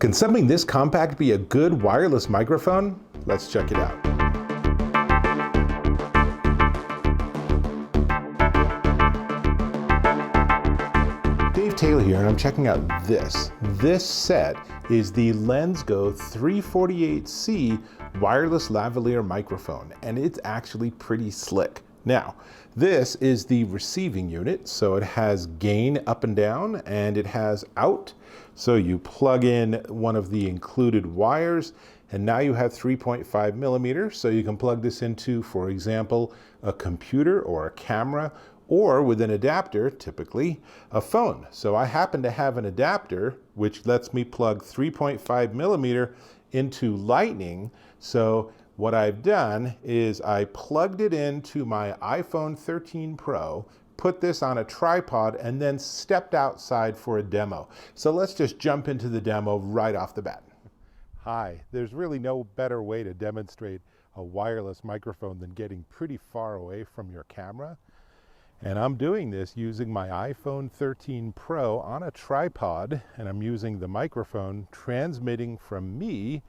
Can something this compact be a good wireless microphone? Let's check it out. Dave Taylor here, and I'm checking out this. This set is the LensGo 348C Wireless Lavalier Microphone, and it's actually pretty slick. Now, this is the receiving unit, so it has gain up and down, and it has out. So you plug in one of the included wires, and now you have 3.5 millimeters. So you can plug this into, for example, a computer or a camera, or with an adapter, typically a phone. So I happen to have an adapter which lets me plug 3.5 millimeter into Lightning. So what I've done is I plugged it into my iPhone 13 Pro, put this on a tripod, and then stepped outside for a demo. So let's just jump into the demo right off the bat. Hi, there's really no better way to demonstrate a wireless microphone than getting pretty far away from your camera. And I'm doing this using my iPhone 13 Pro on a tripod, and I'm using the microphone transmitting from me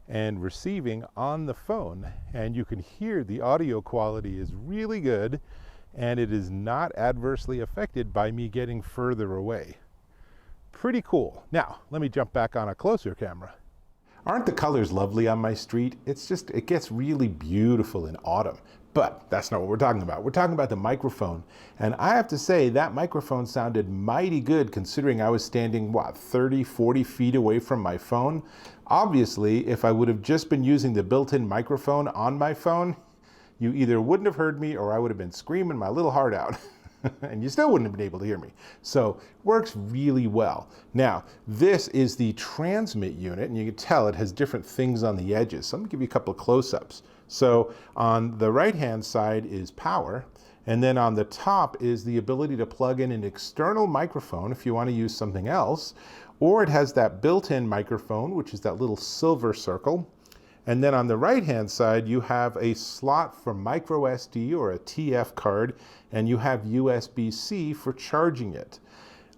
and receiving on the phone. And you can hear the audio quality is really good, and it is not adversely affected by me getting further away. Pretty cool. Now, let me jump back on a closer camera. Aren't the colors lovely on my street? It gets really beautiful in autumn. But that's not what we're talking about. We're talking about the microphone. And I have to say that microphone sounded mighty good considering I was standing, 30, 40 feet away from my phone. Obviously, if I would have just been using the built-in microphone on my phone, you either wouldn't have heard me or I would have been screaming my little heart out. And you still wouldn't have been able to hear me. So works really well. Now, this is the transmit unit, and you can tell it has different things on the edges. So I'm gonna give you a couple of close-ups. So on the right-hand side is power, and then on the top is the ability to plug in an external microphone if you want to use something else, or it has that built-in microphone, which is that little silver circle. And then on the right-hand side, you have a slot for micro SD or a TF card, and you have USB-C for charging it.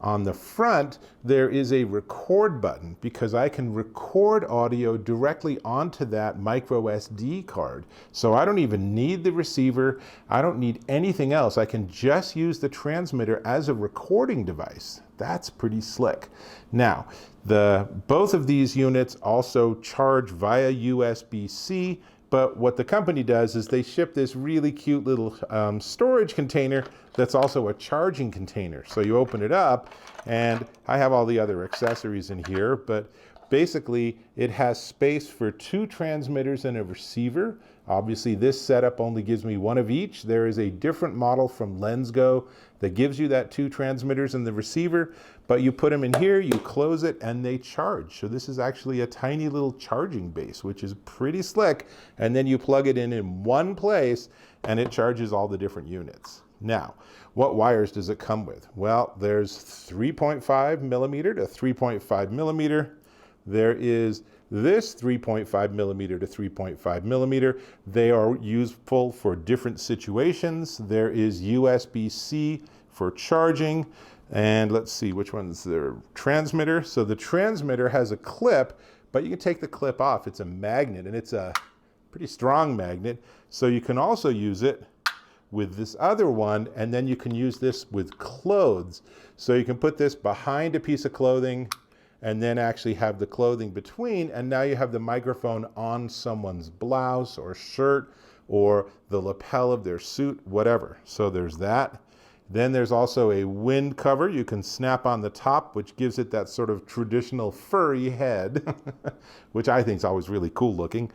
On the front, there is a record button because I can record audio directly onto that micro SD card. So I don't even need the receiver. I don't need anything else. I can just use the transmitter as a recording device. That's pretty slick. Now, both of these units also charge via USB-C, but what the company does is they ship this really cute little storage container that's also a charging container. So you open it up, and I have all the other accessories in here, but basically it has space for 2 transmitters and a receiver. Obviously this setup only gives me one of each. There is a different model from LensGo that gives you that 2 transmitters and the receiver, but you put them in here, you close it, and they charge. So this is actually a tiny little charging base, which is pretty slick. And then you plug it in one place, and it charges all the different units. Now, what wires does it come with? Well, there's 3.5 millimeter to 3.5 millimeter. There is this 3.5 millimeter to 3.5 millimeter. They are useful for different situations. There is USB-C for charging. And let's see, which one's the transmitter? So the transmitter has a clip, but you can take the clip off. It's a magnet, and it's a pretty strong magnet. So you can also use it with this other one, and then you can use this with clothes. So you can put this behind a piece of clothing and then actually have the clothing between, and now you have the microphone on someone's blouse or shirt or the lapel of their suit, whatever. So there's that. Then there's also a wind cover you can snap on the top, which gives it that sort of traditional furry head, which I think is always really cool looking.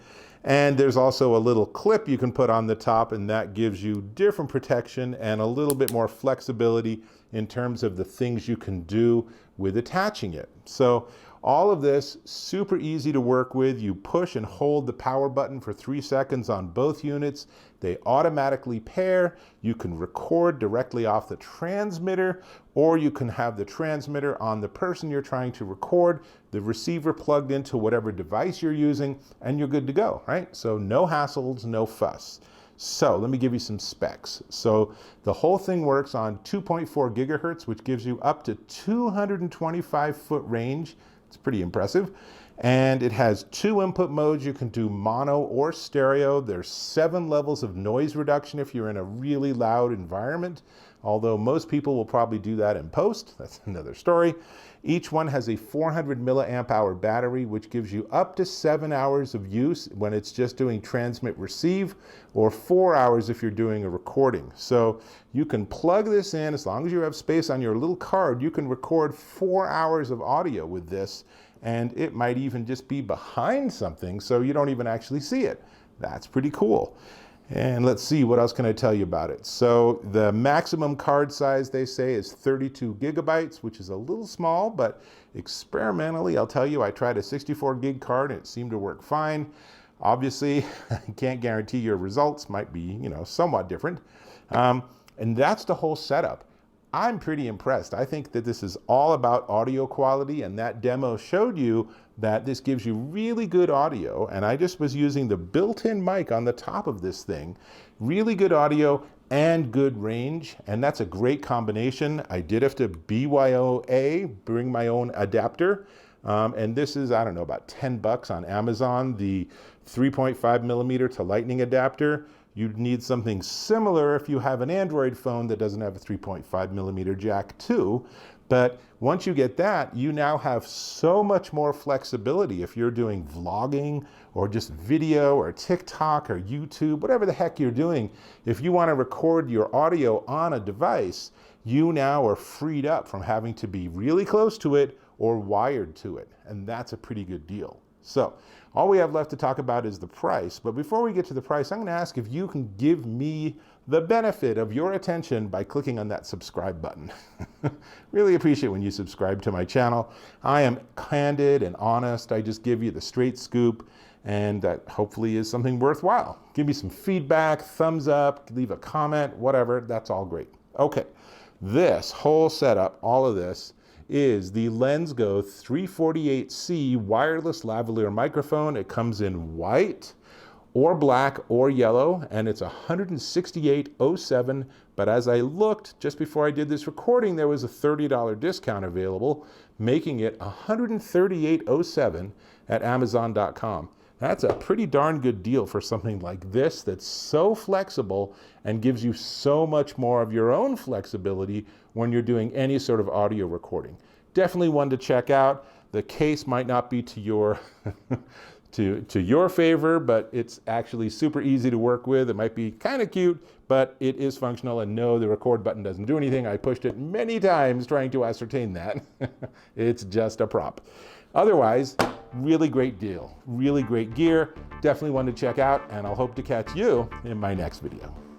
And there's also a little clip you can put on the top, and that gives you different protection and a little bit more flexibility in terms of the things you can do with attaching it. So all of this super easy to work with. You push and hold the power button for 3 seconds on both units. They automatically pair. You can record directly off the transmitter, or you can have the transmitter on the person you're trying to record, the receiver plugged into whatever device you're using, and you're good to go, right? So no hassles, no fuss. So let me give you some specs. So the whole thing works on 2.4 gigahertz, which gives you up to 225 foot range. It's pretty impressive. And it has 2 input modes. You can do mono or stereo. There's 7 levels of noise reduction if you're in a really loud environment, although most people will probably do that in post. That's another story. Each one has a 400 milliamp hour battery, which gives you up to 7 hours of use when it's just doing transmit receive, or 4 hours if you're doing a recording. So you can plug this in, as long as you have space on your little card, you can record 4 hours of audio with this, and it might even just be behind something so you don't even actually see it. That's pretty cool. And let's see, what else can I tell you about it? So the maximum card size, they say, is 32 gigabytes, which is a little small, but experimentally, I'll tell you, I tried a 64 gig card and it seemed to work fine. Obviously, I can't guarantee your results, might be, somewhat different. And that's the whole setup. I'm pretty impressed. I think that this is all about audio quality, and that demo showed you that this gives you really good audio, and I just was using the built-in mic on the top of this thing. Really good audio and good range, and that's a great combination. I did have to BYOA, bring my own adapter, and this is, I don't know, about 10 bucks on Amazon, the 3.5 millimeter to lightning adapter. You'd need something similar if you have an Android phone that doesn't have a 3.5 millimeter jack too. But once you get that, you now have so much more flexibility if you're doing vlogging or just video or TikTok or YouTube, whatever the heck you're doing. If you want to record your audio on a device, you now are freed up from having to be really close to it or wired to it. And that's a pretty good deal. So all we have left to talk about is the price. But before we get to the price, I'm going to ask if you can give me the benefit of your attention by clicking on that subscribe button. Really appreciate when you subscribe to my channel. I am candid and honest. I just give you the straight scoop, and that hopefully is something worthwhile. Give me some feedback, thumbs up, leave a comment, whatever. That's all great. Okay, this whole setup, all of this, is the LensGo 348C wireless lavalier microphone. It comes in white or black or yellow, and it's $168.07. But as I looked just before I did this recording, there was a $30 discount available, making it $138.07 at Amazon.com. That's a pretty darn good deal for something like this that's so flexible and gives you so much more of your own flexibility when you're doing any sort of audio recording. Definitely one to check out. The case might not be to your to your favor, but it's actually super easy to work with. It might be kind of cute, but it is functional. And no, the record button doesn't do anything. I pushed it many times trying to ascertain that. It's just a prop. Otherwise, really great deal, really great gear. Definitely one to check out, and I'll hope to catch you in my next video.